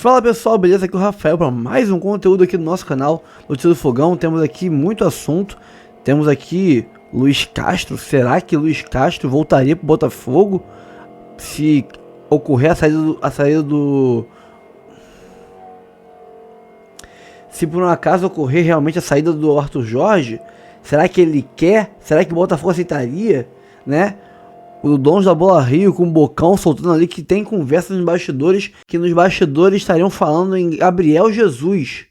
Fala pessoal, beleza? Aqui é o Rafael para mais um conteúdo aqui no nosso canal Notícias do Fogão. Temos aqui muito assunto. Temos aqui Luiz Castro. Será que Luiz Castro voltaria para o Botafogo se ocorrer se por um acaso ocorrer realmente a saída do Arthur Jorge? Será que ele quer? Será que o Botafogo aceitaria, né? O dono da Bola Rio com o Bocão soltando ali que tem conversa nos bastidores, que nos bastidores estariam falando em Gabriel Jesus.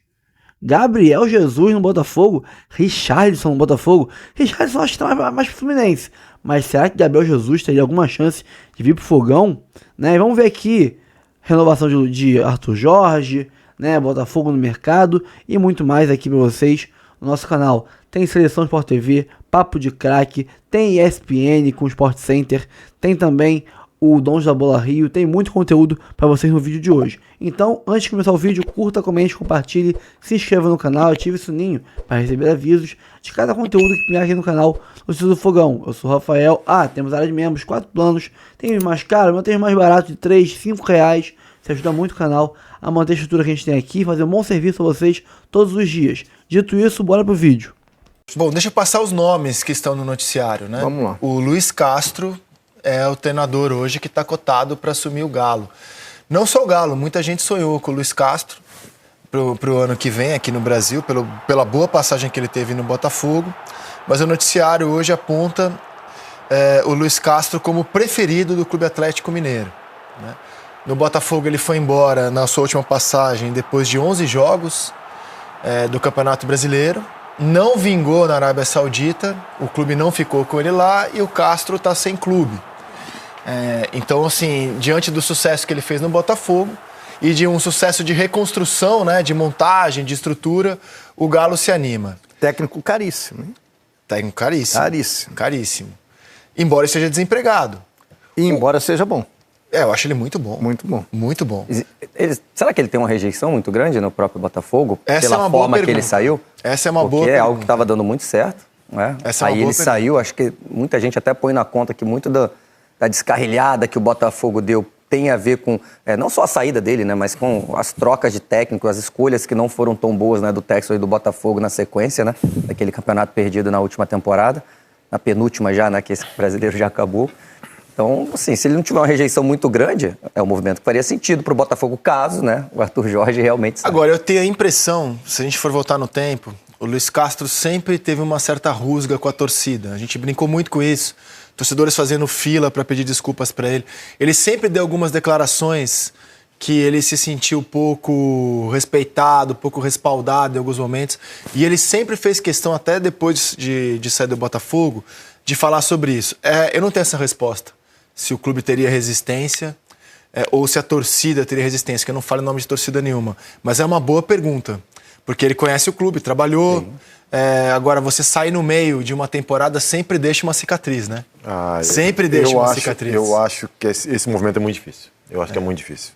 Gabriel Jesus no Botafogo, Richarlison no Botafogo. Richarlison acho que tá mais pro Fluminense. Mas será que Gabriel Jesus teria alguma chance de vir pro Fogão? Né? Vamos ver aqui, renovação de Arthur Jorge, né? Botafogo no mercado e muito mais aqui para vocês no nosso canal. Tem Seleção Sport TV, Papo de Craque, tem ESPN com o Sport Center, tem também o Donos da Bola Rio, tem muito conteúdo para vocês no vídeo de hoje. Então, antes de começar o vídeo, curta, comente, compartilhe, se inscreva no canal, ative o sininho para receber avisos de cada conteúdo que tem aqui no canal Notícias do Fogão. Eu sou o Rafael. Temos área de membros, 4 planos, tem mais caro, mas tem mais barato de 3, 5 reais. Isso ajuda muito o canal a manter a estrutura que a gente tem aqui, fazer um bom serviço a vocês todos os dias. Dito isso, bora pro vídeo. Bom, deixa eu passar os nomes que estão no noticiário, né? Vamos lá. O Luiz Castro é o treinador hoje que está cotado para assumir o Galo. Não só o Galo, muita gente sonhou com o Luiz Castro pro ano que vem aqui no Brasil, pela boa passagem que ele teve no Botafogo. Mas o noticiário hoje aponta o Luiz Castro como preferido do Clube Atlético Mineiro, né? No Botafogo ele foi embora na sua última passagem depois de 11 jogos do Campeonato Brasileiro. Não vingou na Arábia Saudita, o clube não ficou com ele lá e o Castro está sem clube. Então, assim, diante do sucesso que ele fez no Botafogo e de um sucesso de reconstrução, né, de montagem, de estrutura, o Galo se anima. Técnico caríssimo, hein? Técnico caríssimo. Caríssimo. Caríssimo. Embora ele seja desempregado. E embora seja bom. Eu acho ele muito bom. Muito bom. Muito bom. Será que ele tem uma rejeição muito grande no próprio Botafogo? Essa pela é uma boa forma que pergunta. ele saiu? Essa é uma boa Porque é pergunta. algo que estava dando muito certo, né? Essa é uma Aí boa ele pergunta. saiu, acho que muita gente até põe na conta que muito da descarrilhada que o Botafogo deu tem a ver com, não só a saída dele, né, mas com as trocas de técnico, as escolhas que não foram tão boas, né, do Texas e do Botafogo na sequência, né, daquele campeonato perdido na última temporada, na penúltima já, né, que esse brasileiro já acabou. Então, assim, se ele não tiver uma rejeição muito grande, é um movimento que faria sentido para o Botafogo, caso, né, o Arthur Jorge realmente saia. Agora, eu tenho a impressão, se a gente for voltar no tempo, o Luiz Castro sempre teve uma certa rusga com a torcida. A gente brincou muito com isso. Torcedores fazendo fila para pedir desculpas para ele. Ele sempre deu algumas declarações que ele se sentiu pouco respeitado, pouco respaldado em alguns momentos. E ele sempre fez questão, até depois de sair do Botafogo, de falar sobre isso. Eu não tenho essa resposta. Se o clube teria resistência ou se a torcida teria resistência, que eu não falo em nome de torcida nenhuma. Mas é uma boa pergunta, porque ele conhece o clube, trabalhou. Agora, você sair no meio de uma temporada sempre deixa uma cicatriz, né? Sempre deixa uma cicatriz. Eu acho que esse movimento é muito difícil. Eu acho que é muito difícil.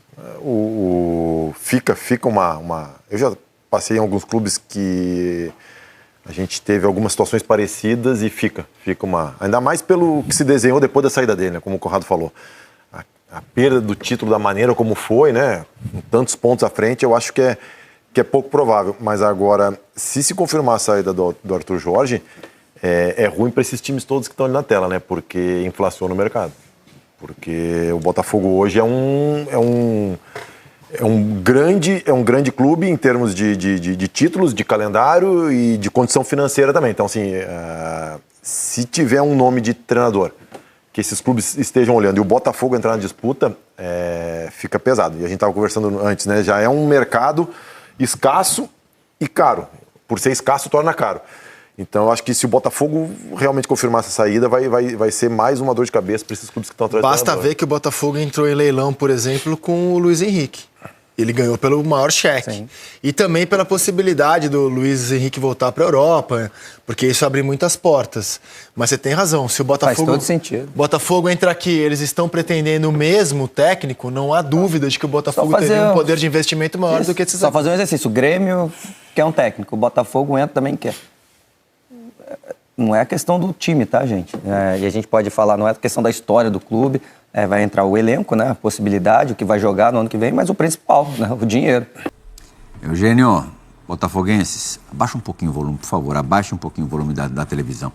Fica uma... Eu já passei em alguns clubes que a gente teve algumas situações parecidas e fica uma... Ainda mais pelo que se desenhou depois da saída dele, né? Como o Conrado falou. A perda do título da maneira como foi, né? Com tantos pontos à frente, eu acho que é pouco provável. Mas agora, se confirmar a saída do Arthur Jorge, é ruim para esses times todos que estão ali na tela, né? Porque inflaciona o mercado. Porque o Botafogo hoje é um grande clube em termos de títulos, de calendário e de condição financeira também. Então, assim, se tiver um nome de treinador que esses clubes estejam olhando e o Botafogo entrar na disputa, fica pesado. E a gente estava conversando antes, né? Já é um mercado escasso e caro. Por ser escasso, torna caro. Então, eu acho que se o Botafogo realmente confirmar essa saída, vai ser mais uma dor de cabeça para esses clubes que estão atrás do Basta treinador. ver que o Botafogo entrou em leilão, por exemplo, com o Luiz Henrique. Ele ganhou pelo maior cheque. Sim. E também pela possibilidade do Luiz Henrique voltar para a Europa, porque isso abre muitas portas. Mas você tem razão, se o Botafogo... Faz todo sentido. Botafogo entra aqui, eles estão pretendendo o mesmo técnico, não há dúvida de que o Botafogo teria um poder de investimento maior do que esses... Só fazer um exercício. O Grêmio quer um técnico, o Botafogo entra também quer. não é a questão do time, tá, gente? E a gente pode falar, não é a questão da história do clube, vai entrar o elenco, né, a possibilidade, o que vai jogar no ano que vem, mas o principal, né, o dinheiro. Eugênio, botafoguenses, abaixa um pouquinho o volume, por favor, abaixa um pouquinho o volume da televisão.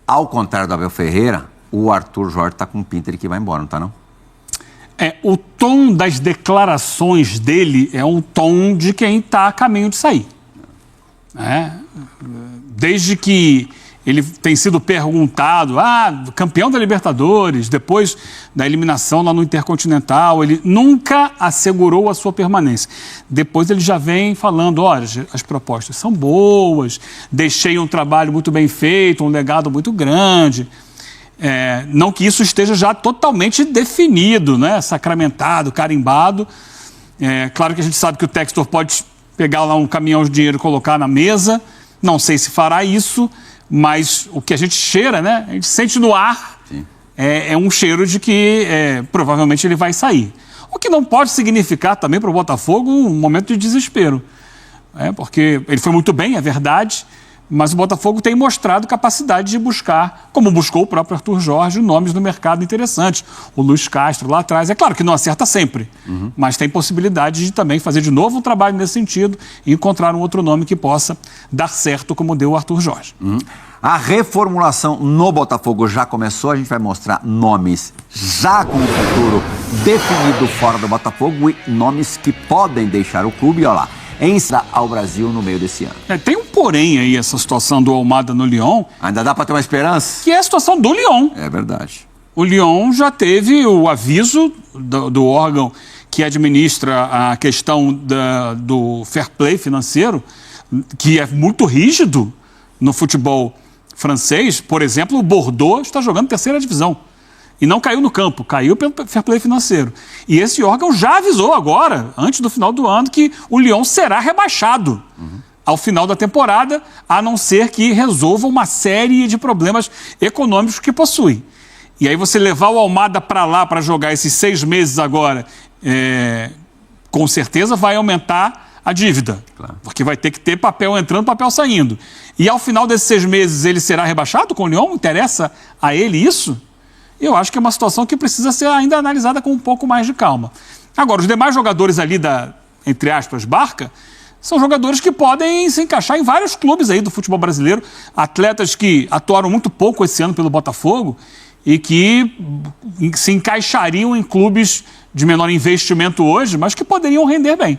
Ao contrário do Abel Ferreira, o Arthur Jorge tá com pinta de que vai embora, não tá não? O tom das declarações dele é um tom de quem está a caminho de sair. Desde que ele tem sido perguntado, campeão da Libertadores, depois da eliminação lá no Intercontinental, ele nunca assegurou a sua permanência. Depois ele já vem falando, olha, as propostas são boas, deixei um trabalho muito bem feito, um legado muito grande. Não que isso esteja já totalmente definido, né? Sacramentado, carimbado. Claro que a gente sabe que o Textor pode pegar lá um caminhão de dinheiro e colocar na mesa. Não sei se fará isso, mas o que a gente cheira, né? A gente sente no ar, é um cheiro de que provavelmente ele vai sair. O que não pode significar também para o Botafogo um momento de desespero. Porque ele foi muito bem, é verdade, mas o Botafogo tem mostrado capacidade de buscar, como buscou o próprio Arthur Jorge, nomes no mercado interessantes. O Luiz Castro lá atrás. É claro que não acerta sempre, mas tem possibilidade de também fazer de novo um trabalho nesse sentido e encontrar um outro nome que possa dar certo, como deu o Arthur Jorge. A reformulação no Botafogo já começou, a gente vai mostrar nomes já com o futuro definido fora do Botafogo e nomes que podem deixar o clube, olha lá, entra ao Brasil no meio desse ano. Tem um porém aí, essa situação do Almada no Lyon. Ainda dá para ter uma esperança? Que é a situação do Lyon. É verdade. O Lyon já teve o aviso do órgão que administra a questão do fair play financeiro, que é muito rígido no futebol francês. Por exemplo, o Bordeaux está jogando terceira divisão. E não caiu no campo, caiu pelo fair play financeiro. E esse órgão já avisou agora, antes do final do ano, que o Lyon será rebaixado ao final da temporada, a não ser que resolva uma série de problemas econômicos que possui. E aí você levar o Almada para lá para jogar esses 6 meses agora, com certeza vai aumentar a dívida. Claro. Porque vai ter que ter papel entrando, papel saindo. E ao final desses 6 meses ele será rebaixado com o Lyon? Interessa a ele isso? Eu acho que é uma situação que precisa ser ainda analisada com um pouco mais de calma. Agora, os demais jogadores ali da, entre aspas, barca, são jogadores que podem se encaixar em vários clubes aí do futebol brasileiro, atletas que atuaram muito pouco esse ano pelo Botafogo e que se encaixariam em clubes de menor investimento hoje, mas que poderiam render bem.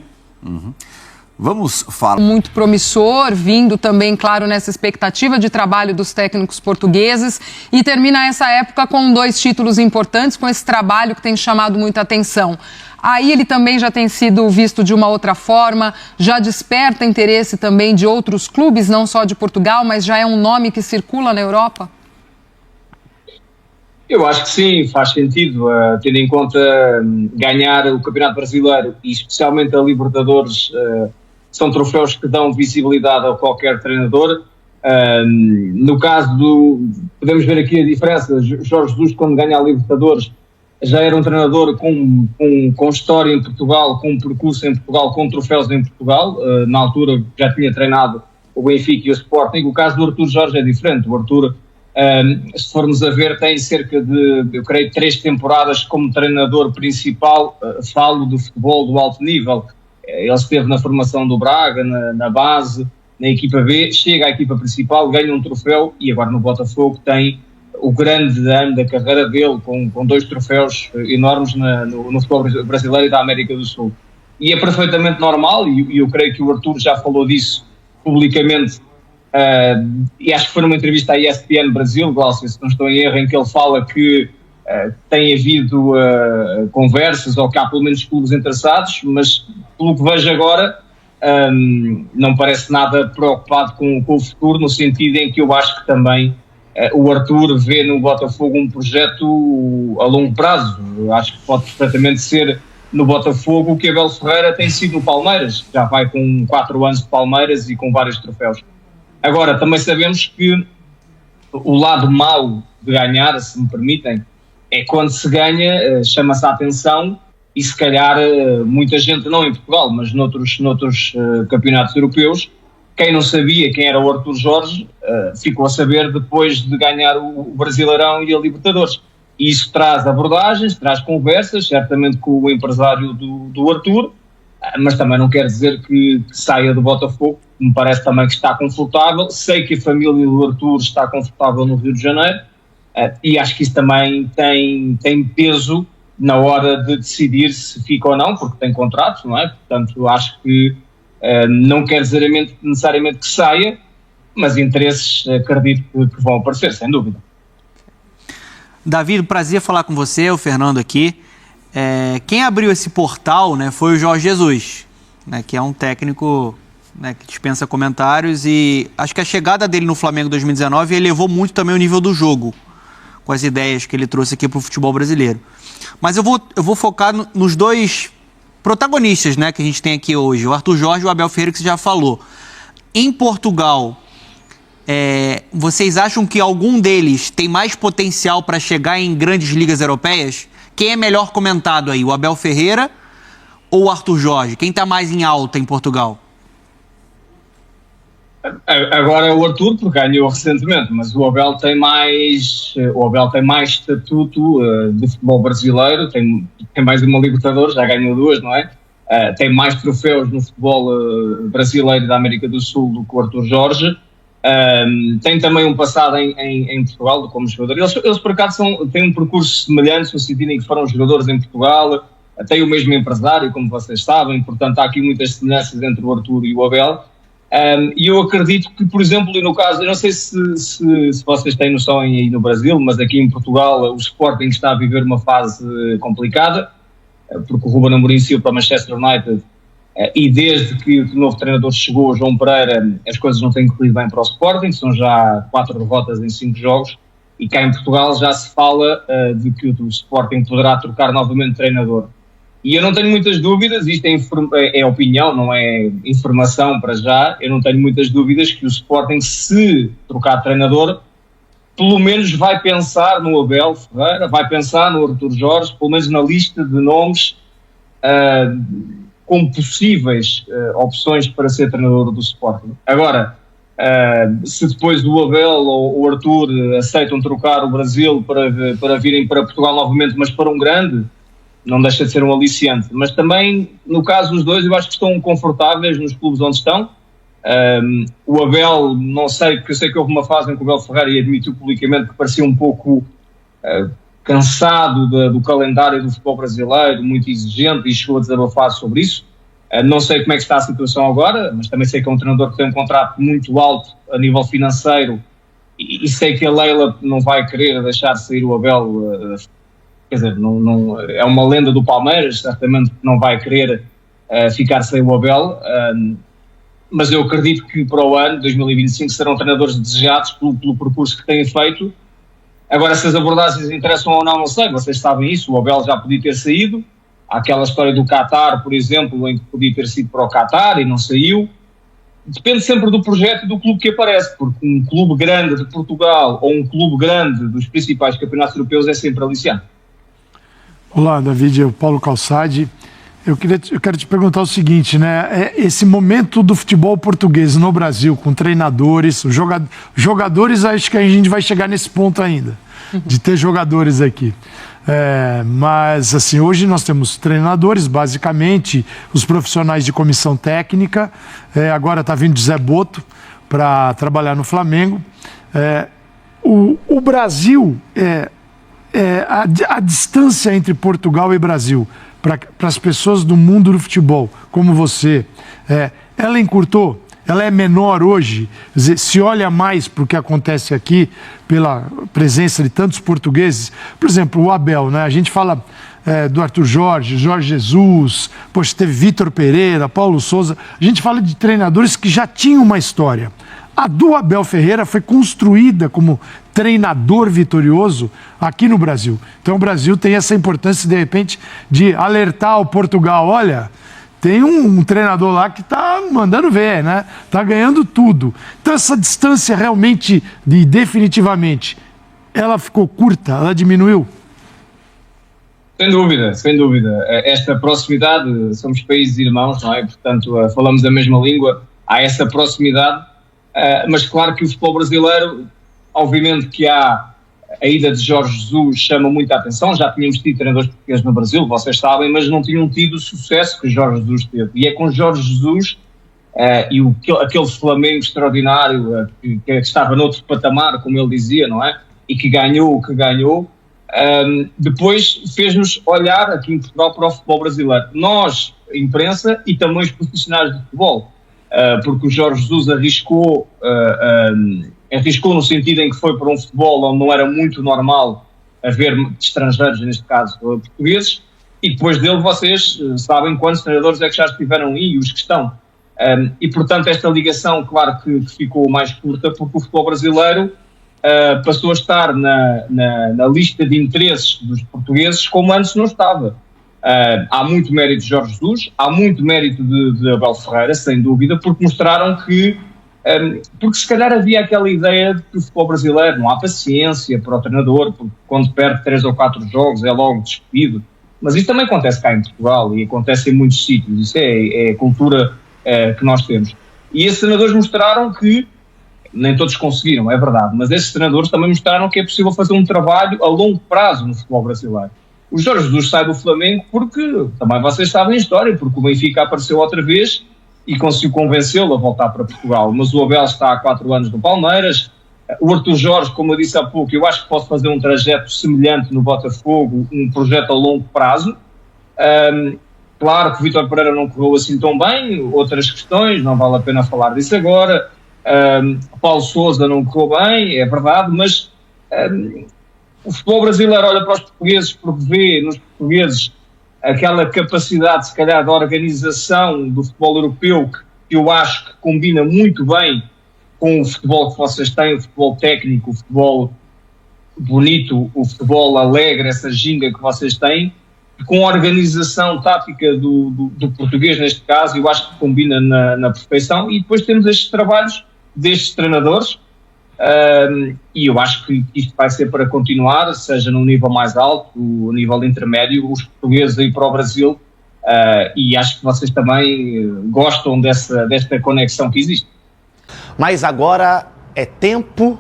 Vamos falar. Muito promissor, vindo também, claro, nessa expectativa de trabalho dos técnicos portugueses, e termina essa época com 2 títulos importantes, com esse trabalho que tem chamado muita atenção. Aí ele também já tem sido visto de uma outra forma, já desperta interesse também de outros clubes, não só de Portugal, mas já é um nome que circula na Europa? Eu acho que sim, faz sentido, tendo em conta ganhar o Campeonato Brasileiro e especialmente a Libertadores. São troféus que dão visibilidade a qualquer treinador. No caso podemos ver aqui a diferença. Jorge Jesus, quando ganha a Libertadores, já era um treinador com história em Portugal, com percurso em Portugal, com troféus em Portugal. Na altura já tinha treinado o Benfica e o Sporting. O caso do Arthur Jorge é diferente. O Arthur, se formos a ver, tem cerca de, eu creio, 3 temporadas como treinador principal. Falo do futebol do alto nível. Ele esteve na formação do Braga, na base, na equipa B, chega à equipa principal, ganha um troféu e agora no Botafogo tem o grande ano da carreira dele, com 2 troféus enormes no futebol brasileiro e da América do Sul. E é perfeitamente normal, e eu creio que o Arthur já falou disso publicamente, e acho que foi numa entrevista à ESPN Brasil, Glaucio, se não estou em erro, em que ele fala que tem havido conversas, ou que há pelo menos clubes interessados, mas pelo que vejo agora não parece nada preocupado com o futuro, no sentido em que eu acho que também o Arthur vê no Botafogo um projeto a longo prazo. Eu acho que pode perfeitamente ser no Botafogo o que Abel Ferreira tem sido no Palmeiras, já vai com 4 anos de Palmeiras e com vários troféus. Agora, também sabemos que o lado mau de ganhar, se me permitem, é quando se ganha, chama-se a atenção e se calhar muita gente, não em Portugal, mas noutros campeonatos europeus, Quem não sabia quem era o Arthur Jorge ficou a saber depois de ganhar o Brasileirão e a Libertadores. E isso traz abordagens, traz conversas, certamente com o empresário do Arthur, mas também não quer dizer que saia do Botafogo. Me parece também que está confortável. Sei que a família do Arthur está confortável no Rio de Janeiro, e acho que isso também tem peso na hora de decidir se fica ou não, porque tem contrato, não é? Portanto, acho que não quer dizer necessariamente que saia, mas interesses acredito que vão aparecer, sem dúvida. Davi, prazer falar com você, o Fernando aqui. Quem abriu esse portal, né, foi o Jorge Jesus, né, que é um técnico, né, que dispensa comentários, e acho que a chegada dele no Flamengo em 2019 elevou muito também o nível do jogo, com as ideias que ele trouxe aqui para o futebol brasileiro. Mas eu vou focar nos dois protagonistas, né, que a gente tem aqui hoje, o Arthur Jorge e o Abel Ferreira, que você já falou. Em Portugal, vocês acham que algum deles tem mais potencial para chegar em grandes ligas europeias? Quem é melhor comentado aí, o Abel Ferreira ou o Arthur Jorge? Quem está mais em alta em Portugal? Agora é o Arthur, porque ganhou recentemente, mas o Abel tem mais estatuto de futebol brasileiro, tem mais uma Libertadores, já ganhou 2, não é? Tem mais troféus no futebol brasileiro da América do Sul do que o Arthur Jorge. Tem também um passado em Portugal como jogador. Eles por acaso têm um percurso semelhante, no sentido em que foram jogadores em Portugal, têm o mesmo empresário, como vocês sabem, portanto há aqui muitas semelhanças entre o Arthur e o Abel. E eu acredito que, por exemplo, e no caso, eu não sei se vocês têm noção aí no Brasil, mas aqui em Portugal o Sporting está a viver uma fase complicada, porque o Ruben Amorim saiu para Manchester United, e desde que o novo treinador chegou, João Pereira, as coisas não têm corrido bem para o Sporting, são já 4 derrotas em 5 jogos, e cá em Portugal já se fala de que o Sporting poderá trocar novamente treinador. E eu não tenho muitas dúvidas, isto é opinião, não é informação para já, eu não tenho muitas dúvidas que o Sporting, se trocar treinador, pelo menos vai pensar no Abel Ferreira, vai pensar no Arthur Jorge, pelo menos na lista de nomes como possíveis opções para ser treinador do Sporting. Agora, se depois o Abel ou o Arthur aceitam trocar o Brasil para virem para Portugal novamente, mas para um grande, não deixa de ser um aliciante. Mas também, no caso dos dois, eu acho que estão confortáveis nos clubes onde estão. O Abel, não sei, porque eu sei que houve uma fase em que o Abel Ferreira admitiu publicamente que parecia um pouco cansado do calendário do futebol brasileiro, muito exigente, e chegou a desabafar sobre isso. Não sei como é que está a situação agora, mas também sei que é um treinador que tem um contrato muito alto a nível financeiro, e sei que a Leila não vai querer deixar sair o Abel. Quer dizer, não, é uma lenda do Palmeiras, certamente não vai querer ficar sem o Abel, mas eu acredito que para o ano 2025 serão treinadores desejados pelo percurso que têm feito. Agora, se as abordagens interessam ou não sei, vocês sabem isso, o Abel já podia ter saído. Há aquela história do Qatar, por exemplo, em que podia ter sido para o Qatar e não saiu. Depende sempre do projeto e do clube que aparece, porque um clube grande de Portugal ou um clube grande dos principais campeonatos europeus é sempre aliciante. Olá, David, é o Paulo Calçade. Eu quero te perguntar o seguinte, né? Esse momento do futebol português no Brasil, com treinadores, jogadores, acho que a gente vai chegar nesse ponto ainda, de ter jogadores aqui. Mas, assim, hoje nós temos treinadores, basicamente, os profissionais de comissão técnica, agora está vindo Zé Boto para trabalhar no Flamengo. O Brasil... a distância entre Portugal e Brasil, para as pessoas do mundo do futebol, como você, ela encurtou? Ela é menor hoje? Quer dizer, se olha mais para o que acontece aqui, pela presença de tantos portugueses? Por exemplo, o Abel, né? A gente fala do Arthur Jorge, Jorge Jesus, poxa, teve Vitor Pereira, Paulo Souza. A gente fala de treinadores que já tinham uma história. A do Abel Ferreira foi construída como treinador vitorioso aqui no Brasil. Então o Brasil tem essa importância, de repente, de alertar o Portugal. Olha, tem um treinador lá que está mandando ver, né? Está ganhando tudo. Então essa distância realmente, definitivamente, ela ficou curta, ela diminuiu? Sem dúvida, sem dúvida. Esta proximidade, somos países irmãos, não é? Portanto, falamos a mesma língua. há essa proximidade, mas claro que o futebol brasileiro, obviamente que há a ida de Jorge Jesus chama muita atenção, já tínhamos tido treinadores portugueses no Brasil, vocês sabem, mas não tinham tido o sucesso que Jorge Jesus teve, e é com Jorge Jesus e aquele Flamengo extraordinário que estava noutro patamar, como ele dizia, não é? E que ganhou o que ganhou, depois fez-nos olhar aqui em Portugal para o futebol brasileiro. Nós, a imprensa e também os profissionais de futebol, porque o Jorge Jesus arriscou no sentido em que foi para um futebol onde não era muito normal haver estrangeiros, neste caso portugueses, e depois dele vocês sabem quantos treinadores é que já estiveram aí e os que estão. E portanto esta ligação, claro que ficou mais curta, porque o futebol brasileiro passou a estar na lista de interesses dos portugueses como antes não estava. Há muito mérito de Jorge Jesus, há muito mérito de Abel Ferreira, sem dúvida, porque mostraram que porque se calhar havia aquela ideia de que o futebol brasileiro não há paciência para o treinador, porque quando perde 3 ou 4 jogos é logo despedido, mas isso também acontece cá em Portugal e acontece em muitos sítios, isso é a cultura que nós temos. E esses treinadores mostraram que, nem todos conseguiram, é verdade, mas esses treinadores também mostraram que é possível fazer um trabalho a longo prazo no futebol brasileiro. O Jorge Jesus sai do Flamengo porque, também vocês sabem a história, porque o Benfica apareceu outra vez e conseguiu convencê-lo a voltar para Portugal. Mas o Abel está há 4 anos no Palmeiras. O Arthur Jorge, como eu disse há pouco, eu acho que pode fazer um trajeto semelhante no Botafogo, um projeto a longo prazo. Claro que o Vítor Pereira não correu assim tão bem, outras questões, não vale a pena falar disso agora. Paulo Sousa não correu bem, é verdade, mas o futebol brasileiro olha para os portugueses porque vê nos portugueses aquela capacidade, se calhar, de organização do futebol europeu que eu acho que combina muito bem com o futebol que vocês têm, o futebol técnico, o futebol bonito, o futebol alegre, essa ginga que vocês têm, com a organização tática do português, neste caso, eu acho que combina na perfeição. E depois temos estes trabalhos destes treinadores, e eu acho que isto vai ser para continuar, seja num nível mais alto, no nível intermédio, os portugueses aí para o Brasil, e acho que vocês também gostam desta conexão que existe. Mas agora é tempo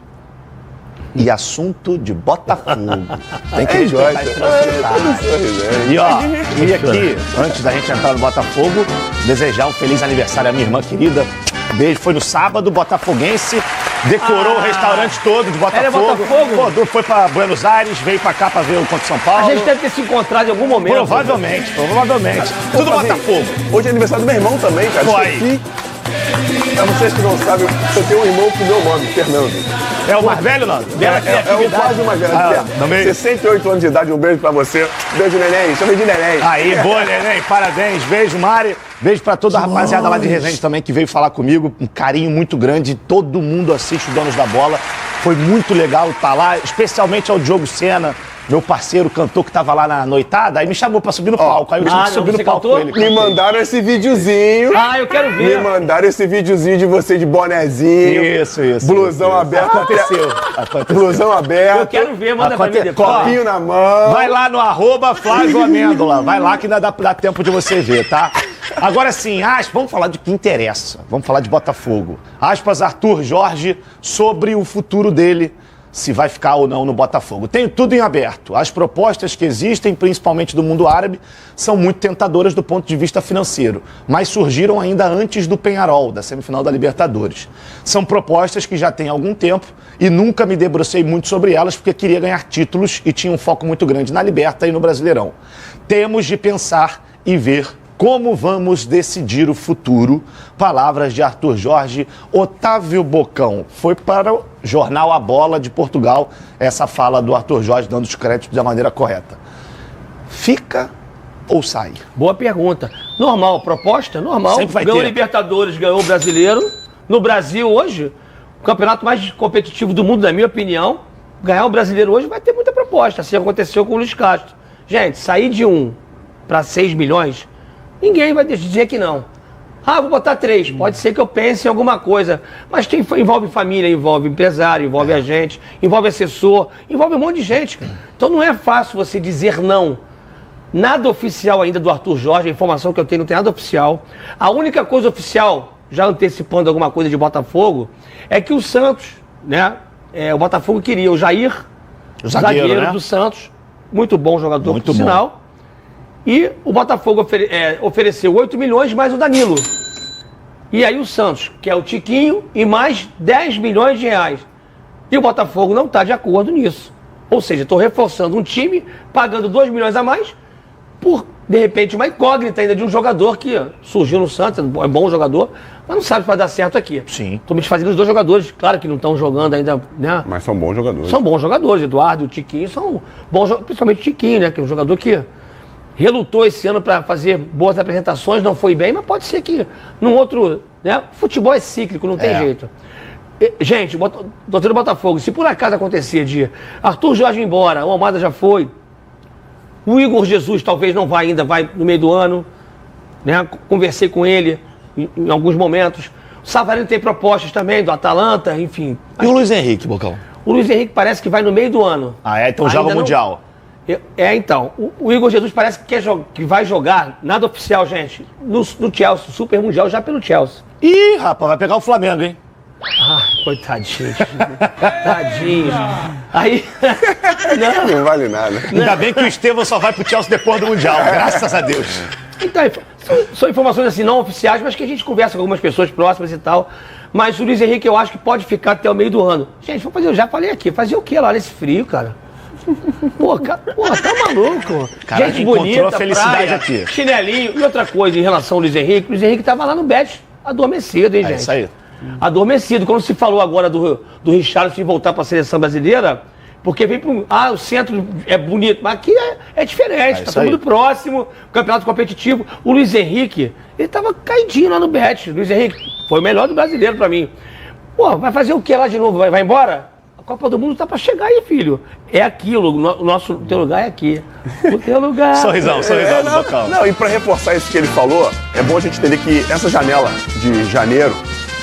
e assunto de Botafogo. Tem que respeitar esse nosso. E ó, queria aqui, antes da gente entrar no Botafogo, desejar um feliz aniversário à minha irmã querida. Beijo, foi no sábado, botafoguense, decorou o restaurante todo de Botafogo. Era Botafogo? Pô, foi pra Buenos Aires, veio pra cá pra ver o contra São Paulo. A gente deve ter se encontrado em algum momento. Provavelmente. Tudo Botafogo. Hoje é aniversário do meu irmão também, cara. Foi. Pra vocês que não sabem, eu tenho um irmão com meu nome, Fernando. É o mais velho, Nando? É o quase o mais velho. 68 anos de idade, um beijo pra você. Beijo, neném. Chama de neném. Aí, boa, neném. Parabéns. Beijo, Mari. Beijo pra toda a rapaziada lá de Resende também que veio falar comigo. Um carinho muito grande. Todo mundo assiste o Donos da Bola. Foi muito legal estar lá, especialmente ao Diogo Sena, meu parceiro cantor que tava lá na noitada, aí me chamou pra subir no palco. Aí eu tive que subir no palco com ele. Me mandaram esse videozinho. Eu quero ver. Me mandaram esse videozinho de você de bonezinho. Isso. Blusão aberto. Aconteceu. Blusão aberto. Eu quero ver, manda pra mim depois. Copinho na mão. Vai lá no @Flávio Amêndola. Vai lá que ainda dá tempo de você ver, tá? Agora sim, vamos falar de que interessa. Vamos falar de Botafogo. Aspas Arthur Jorge sobre o futuro dele, se vai ficar ou não no Botafogo. Tenho tudo em aberto. As propostas que existem, principalmente do mundo árabe, são muito tentadoras do ponto de vista financeiro, mas surgiram ainda antes do Peñarol, da semifinal da Libertadores. São propostas que já têm algum tempo e nunca me debrucei muito sobre elas porque queria ganhar títulos e tinha um foco muito grande na Liberta e no Brasileirão. Temos de pensar e ver como vamos decidir o futuro. Palavras de Arthur Jorge. Otávio Bocão, foi para o jornal A Bola de Portugal essa fala do Arthur Jorge, dando os créditos da maneira correta. Fica ou sai? Boa pergunta. Normal, proposta? Normal. Sempre vai ganhou ter. Libertadores, ganhou o Brasileiro. No Brasil, hoje, o campeonato mais competitivo do mundo, na minha opinião, ganhar o Brasileiro hoje vai ter muita proposta. Assim aconteceu com o Luiz Castro. Gente, sair de 1 para 6 milhões... Ninguém vai dizer que não. Vou botar 3. Pode ser que eu pense em alguma coisa. Mas quem envolve família, envolve empresário, envolve agente, envolve assessor, envolve um monte de gente. Então não é fácil você dizer não. Nada oficial ainda do Arthur Jorge, a informação que eu tenho não tem nada oficial. A única coisa oficial já antecipando alguma coisa de Botafogo, é que o Santos, né? O Botafogo queria o Jair, o zagueiro, né? do Santos, muito bom jogador, muito por sinal. E o Botafogo ofereceu 8 milhões mais o Danilo. E aí o Santos, que é o Tiquinho, e mais 10 milhões de reais. E o Botafogo não está de acordo nisso. Ou seja, estou reforçando um time, pagando 2 milhões a mais, por, de repente, uma incógnita ainda de um jogador que surgiu no Santos, é bom jogador, mas não sabe se vai dar certo aqui. Sim. Estou me desfazendo os 2 jogadores, claro que não estão jogando ainda, né? Mas são bons jogadores. São bons jogadores, Eduardo e o Tiquinho são bons jogadores, principalmente o Tiquinho, né? Que é um jogador que relutou esse ano para fazer boas apresentações, não foi bem, mas pode ser que num outro, né? Futebol é cíclico, não tem jeito. Gente, doutor do Botafogo, se por acaso acontecer de Arthur Jorge ir embora, o Almada já foi, o Igor Jesus talvez não vá ainda, vai no meio do ano, né? Conversei com ele em alguns momentos. O Savarino tem propostas também do Atalanta, enfim. E o Luiz Henrique, Bocão? O Luiz Henrique parece que vai no meio do ano. Então joga o Mundial. Então, o Igor Jesus parece que vai jogar, nada oficial, gente, no Chelsea, Super Mundial, já pelo Chelsea. Ih, rapaz, vai pegar o Flamengo, hein? Ah, coitadinho. Tadinho. Aí. Não vale nada. Ainda bem que o Estevão só vai pro Chelsea depois do Mundial, graças a Deus. Então, são informações assim não oficiais, mas que a gente conversa com algumas pessoas próximas e tal. Mas o Luiz Henrique eu acho que pode ficar até o meio do ano. Gente, vou fazer, eu já falei aqui, fazer o quê lá nesse frio, cara? Pô, tá maluco. Cara, gente bonita, a felicidade praia, aqui. Chinelinho. E outra coisa em relação ao Luiz Henrique tava lá no Betis, adormecido, hein, gente? É isso aí. Adormecido. Quando se falou agora do Richarlison voltar para a seleção brasileira, porque vem para o centro é bonito, mas aqui é diferente, tá todo mundo próximo, campeonato competitivo. O Luiz Henrique, ele tava caidinho lá no Betis. O Luiz Henrique foi o melhor do brasileiro para mim. Pô, vai fazer o que lá de novo? Vai embora? A Copa do Mundo tá para chegar aí, filho. É aquilo, o teu lugar é aqui. O teu lugar. Sorrisão do Bocão. Não, e para reforçar isso que ele falou, é bom a gente entender que essa janela de janeiro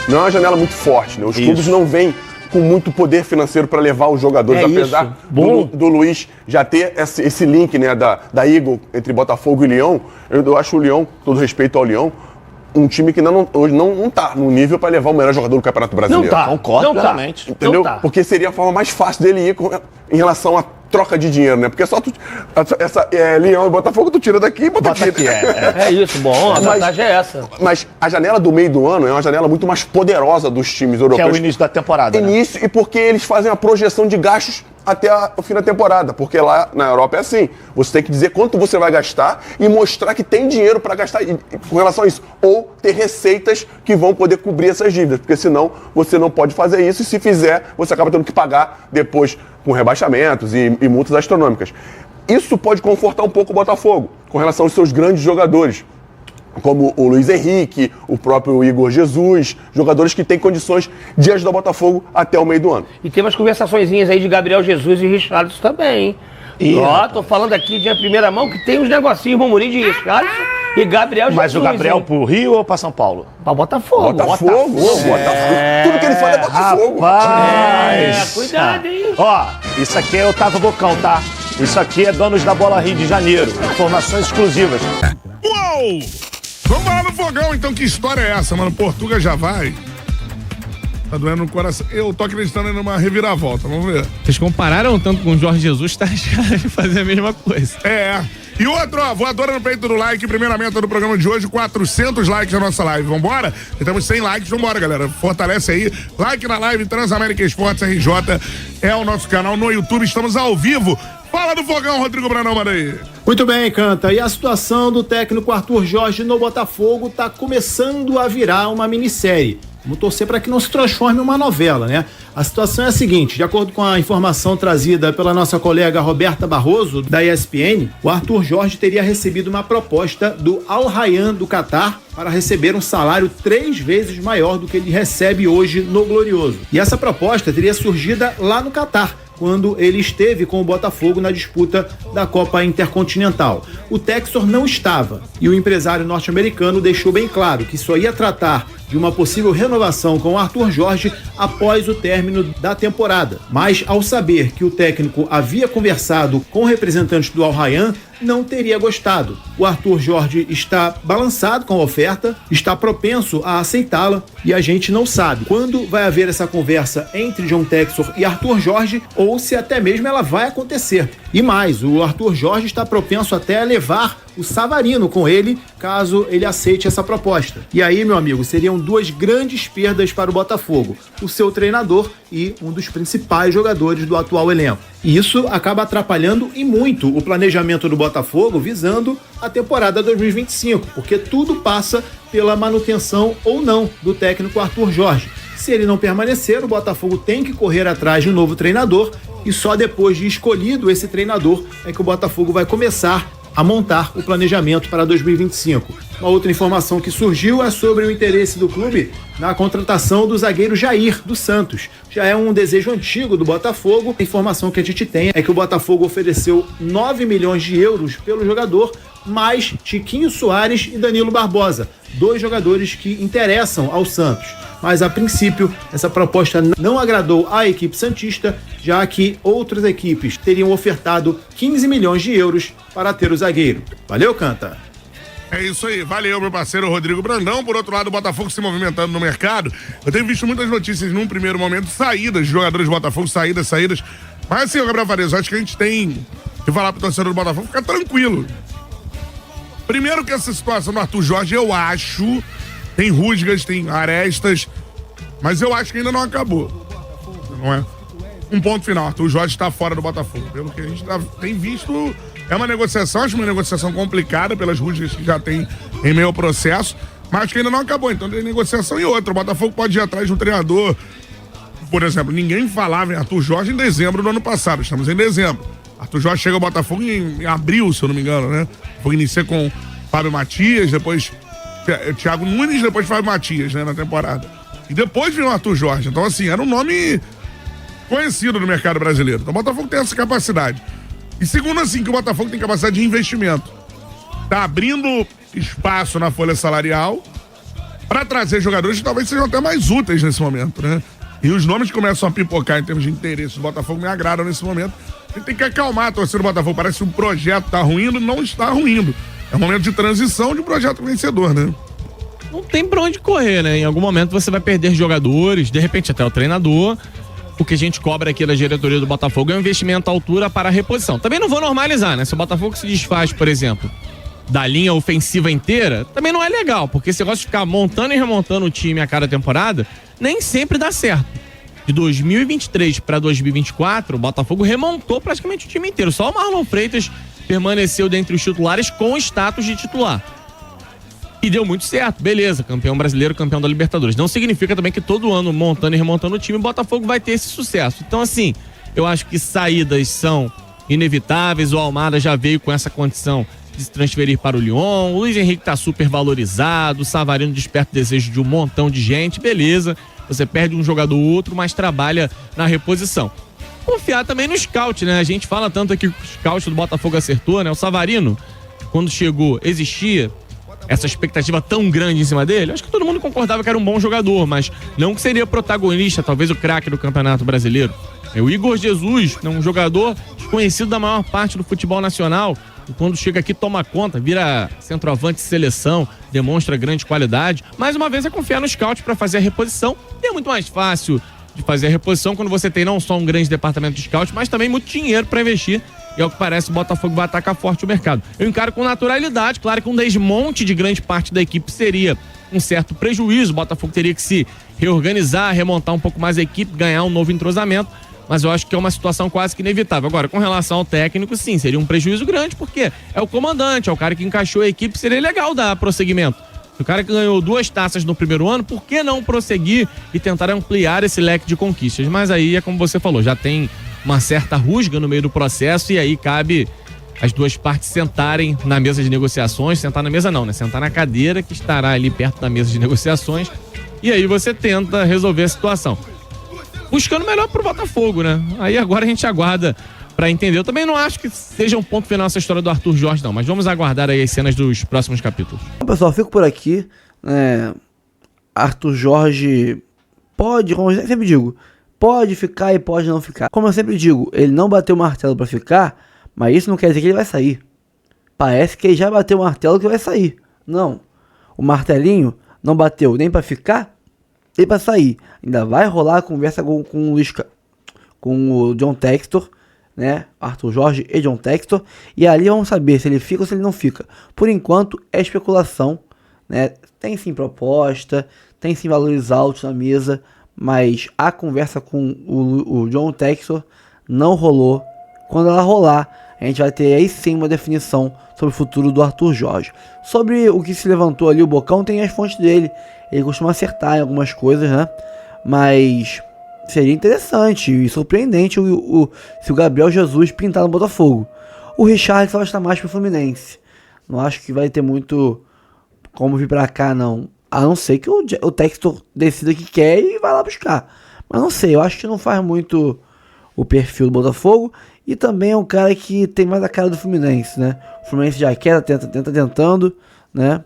não é uma janela muito forte, né? Os clubes não vêm com muito poder financeiro para levar os jogadores, apesar do Luiz já ter esse link, né, da Eagle entre Botafogo e Lyon. Eu acho o Lyon, todo respeito ao Lyon, um time que hoje não tá no nível para levar o melhor jogador do Campeonato Brasileiro. Não tá, concordo plenamente. Entendeu? Porque seria a forma mais fácil dele ir em relação a troca de dinheiro, né? Porque só Leão e Botafogo tu tira daqui e bota aqui. É isso, bom, a vantagem é essa. Mas a janela do meio do ano é uma janela muito mais poderosa dos times europeus. Que é o início da temporada, Início, e porque eles fazem a projeção de gastos até o fim da temporada. Porque lá na Europa é assim, você tem que dizer quanto você vai gastar e mostrar que tem dinheiro para gastar com relação a isso. Ou ter receitas que vão poder cobrir essas dívidas, porque senão você não pode fazer isso e se fizer, você acaba tendo que pagar depois com rebaixamentos e multas astronômicas. Isso pode confortar um pouco o Botafogo com relação aos seus grandes jogadores, como o Luiz Henrique, o próprio Igor Jesus, jogadores que têm condições de ajudar o Botafogo até o meio do ano. E tem umas conversaçõezinhas aí de Gabriel Jesus e Richarlison também, hein? Ó, tô falando aqui de primeira mão que tem uns negocinhos, murmurinho de Richarlison e Gabriel Jesus. Mas o Gabriel pro Rio ou pra São Paulo? Pra Botafogo. Botafogo. Tudo que ele fala é Botafogo. Rapaz. Cuidado, hein? Ó, isso aqui é Otávio Bocão, tá? Isso aqui é Donos da Bola Rio de Janeiro. Informações exclusivas. Uou! Vamos lá no fogão, então. Que história é essa, mano? Portuga já vai. Tá doendo no coração. Eu tô acreditando numa reviravolta, vamos ver. Vocês compararam tanto com o Jorge Jesus, tá achando de fazer a mesma coisa. É. E outro, ó, voadora no peito do like, primeira meta do programa de hoje, 400 likes na nossa live. Vambora? Estamos 100 likes, vambora, galera. Fortalece aí. Like na live, Transamérica Esportes RJ é o nosso canal no YouTube. Estamos ao vivo. Fala do fogão, Rodrigo Branão, manda aí. Muito bem, Canta. E a situação do técnico Arthur Jorge no Botafogo tá começando a virar uma minissérie. Vamos torcer para que não se transforme em uma novela, né? A situação é a seguinte, de acordo com a informação trazida pela nossa colega Roberta Barroso, da ESPN, o Arthur Jorge teria recebido uma proposta do Al Rayyan do Catar para receber um salário 3 vezes maior do que ele recebe hoje no Glorioso. E essa proposta teria surgido lá no Catar, quando ele esteve com o Botafogo na disputa da Copa Intercontinental. O Textor não estava e o empresário norte-americano deixou bem claro que só ia tratar de uma possível renovação com o Arthur Jorge após o término da temporada. Mas ao saber que o técnico havia conversado com representantes do Al Rayyan, não teria gostado. O Arthur Jorge está balançado com a oferta, está propenso a aceitá-la e a gente não sabe quando vai haver essa conversa entre John Textor e Arthur Jorge ou se até mesmo ela vai acontecer. E mais, o Arthur Jorge está propenso até a levar o Savarino com ele, caso ele aceite essa proposta. E aí, meu amigo, seriam duas grandes perdas para o Botafogo, o seu treinador e um dos principais jogadores do atual elenco. E isso acaba atrapalhando e muito o planejamento do Botafogo visando a temporada 2025, porque tudo passa pela manutenção ou não do técnico Arthur Jorge. Se ele não permanecer, o Botafogo tem que correr atrás de um novo treinador e só depois de escolhido esse treinador é que o Botafogo vai começar a montar o planejamento para 2025. Uma outra informação que surgiu é sobre o interesse do clube na contratação do zagueiro Jair, do Santos. Já é um desejo antigo do Botafogo. A informação que a gente tem é que o Botafogo ofereceu 9 milhões de euros pelo jogador, mais Tiquinho Soares e Danilo Barbosa, 2 jogadores que interessam ao Santos. Mas a princípio essa proposta não agradou à equipe santista, já que outras equipes teriam ofertado 15 milhões de euros para ter o zagueiro. Valeu, Canta! É isso aí, valeu, meu parceiro Rodrigo Brandão. Por outro lado, o Botafogo se movimentando no mercado. Eu tenho visto muitas notícias num primeiro momento, saídas de jogadores do Botafogo, saídas. Mas assim, Gabriel Fares, acho que a gente tem que falar pro torcedor do Botafogo ficar tranquilo. Primeiro que essa situação do Arthur Jorge, eu acho, tem rusgas, tem arestas, mas eu acho que ainda não acabou. Não é? Um ponto final, Arthur Jorge está fora do Botafogo. Pelo que a gente tem visto, é uma negociação, acho uma negociação complicada pelas rusgas que já tem em meio ao processo, mas acho que ainda não acabou. Então tem negociação e outra. O Botafogo pode ir atrás de um treinador. Por exemplo, ninguém falava em Arthur Jorge em dezembro do ano passado. Estamos em dezembro. Arthur Jorge chega ao Botafogo em abril, se eu não me engano, né? Foi iniciar com Fábio Matias, depois Thiago Nunes, depois Fábio Matias, né, na temporada. E depois veio o Arthur Jorge. Então, assim, era um nome conhecido no mercado brasileiro. Então o Botafogo tem essa capacidade. E segundo, assim, que o Botafogo tem capacidade de investimento. Tá abrindo espaço na folha salarial para trazer jogadores que talvez sejam até mais úteis nesse momento, né? E os nomes que começam a pipocar em termos de interesse do Botafogo me agradam nesse momento. A gente tem que acalmar a torcida do Botafogo. Parece que o projeto tá ruindo, não está ruindo. É um momento de transição de um projeto vencedor, né? Não tem pra onde correr, né? Em algum momento você vai perder jogadores, de repente até o treinador. O que a gente cobra aqui da diretoria do Botafogo é um investimento à altura para a reposição. Também não vou normalizar, né? Se o Botafogo se desfaz, por exemplo, da linha ofensiva inteira, também não é legal, porque você gosta de ficar montando e remontando o time a cada temporada, nem sempre dá certo. De 2023 para 2024, o Botafogo remontou praticamente o time inteiro. Só o Marlon Freitas permaneceu dentre os titulares com status de titular. E deu muito certo, beleza, campeão brasileiro, campeão da Libertadores. Não significa também que todo ano, montando e remontando o time, o Botafogo vai ter esse sucesso. Então, assim, eu acho que saídas são inevitáveis. O Almada já veio com essa condição de se transferir para o Lyon. O Luiz Henrique tá super valorizado. O Savarino desperta o desejo de um montão de gente. Beleza, você perde um jogador ou outro, mas trabalha na reposição. Confiar também no scout, né? A gente fala tanto aqui que o scout do Botafogo acertou, né? O Savarino, quando chegou, existia essa expectativa tão grande em cima dele. Acho que todo mundo concordava que era um bom jogador, mas não que seria protagonista, talvez o craque do Campeonato Brasileiro. O Igor Jesus, um jogador desconhecido da maior parte do futebol nacional, e quando chega aqui toma conta, vira centroavante de seleção, demonstra grande qualidade. Mais uma vez é confiar no scout para fazer a reposição, e é muito mais fácil de fazer a reposição quando você tem não só um grande departamento de scout, mas também muito dinheiro para investir. E ao que parece, o Botafogo vai atacar forte o mercado. Eu encaro com naturalidade, claro que um desmonte de grande parte da equipe seria um certo prejuízo. O Botafogo teria que se reorganizar, remontar um pouco mais a equipe, ganhar um novo entrosamento, mas eu acho que é uma situação quase que inevitável. Agora, com relação ao técnico, sim, seria um prejuízo grande, porque é o comandante, é o cara que encaixou a equipe, seria legal dar prosseguimento. O cara que ganhou 2 taças no primeiro ano, por que não prosseguir e tentar ampliar esse leque de conquistas? Mas aí é como você falou, já tem uma certa rusga no meio do processo e aí cabe as duas partes sentarem na mesa de negociações. Sentar na mesa não, né? Sentar na cadeira que estará ali perto da mesa de negociações e aí você tenta resolver a situação. Buscando melhor pro Botafogo, né? Aí agora a gente aguarda pra entender. Eu também não acho que seja um ponto final essa história do Arthur Jorge, não. Mas vamos aguardar aí as cenas dos próximos capítulos. Pessoal, fico por aqui. Arthur Jorge pode, como eu sempre digo, pode ficar e pode não ficar. Como eu sempre digo, ele não bateu o martelo para ficar, mas isso não quer dizer que ele vai sair. Parece que ele já bateu o martelo que vai sair. Não. O martelinho não bateu nem para ficar, nem para sair. Ainda vai rolar a conversa com o John Textor, né? Arthur Jorge e John Textor. E ali vamos saber se ele fica ou se ele não fica. Por enquanto é especulação, né? Tem sim proposta, tem sim valores altos na mesa, mas a conversa com o John Textor não rolou. Quando ela rolar, a gente vai ter aí sim uma definição sobre o futuro do Arthur Jorge. Sobre o que se levantou ali, o Bocão tem as fontes dele. Ele costuma acertar em algumas coisas, né? Mas seria interessante e surpreendente se o Gabriel Jesus pintar no Botafogo. O Richarlison vai estar mais pro Fluminense. Não acho que vai ter muito como vir pra cá, não. A não ser que o Textor decida que quer e vai lá buscar. Mas não sei, eu acho que não faz muito o perfil do Botafogo. E também é um cara que tem mais a cara do Fluminense, né? O Fluminense já quer, tentando, né?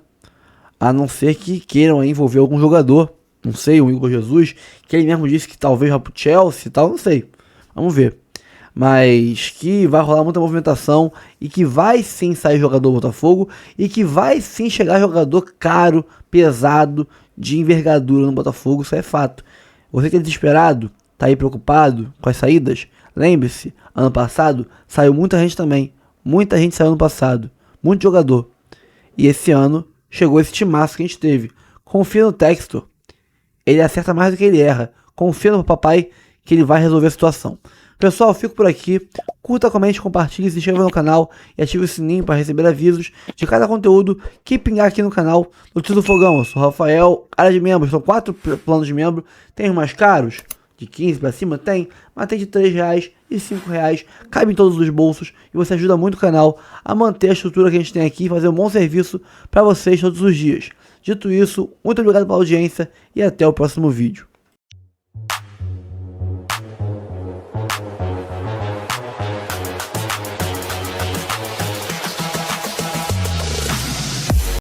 A não ser que queiram envolver algum jogador. Não sei, o Igor Jesus, que ele mesmo disse que talvez vá pro Chelsea e tal, não sei. Vamos ver. Mas que vai rolar muita movimentação e que vai sim sair jogador do Botafogo e que vai sim chegar jogador caro, pesado, de envergadura no Botafogo, isso é fato. Você que é desesperado, tá aí preocupado com as saídas, lembre-se, ano passado saiu muita gente também. Muita gente saiu ano passado. Muito jogador. E esse ano chegou esse timaço que a gente teve. Confia no Textor. Ele acerta mais do que ele erra. Confia no papai que ele vai resolver a situação. Pessoal, eu fico por aqui. Curta, comente, compartilhe, se inscreva no canal e ative o sininho para receber avisos de cada conteúdo que pingar aqui no canal Notícias do Fogão. Eu sou o Rafael, área de membros, são 4 planos de membro. Tem os mais caros, de 15 para cima? Tem, mas tem de R$3 e R$5. Cabe em todos os bolsos e você ajuda muito o canal a manter a estrutura que a gente tem aqui e fazer um bom serviço para vocês todos os dias. Dito isso, muito obrigado pela audiência e até o próximo vídeo.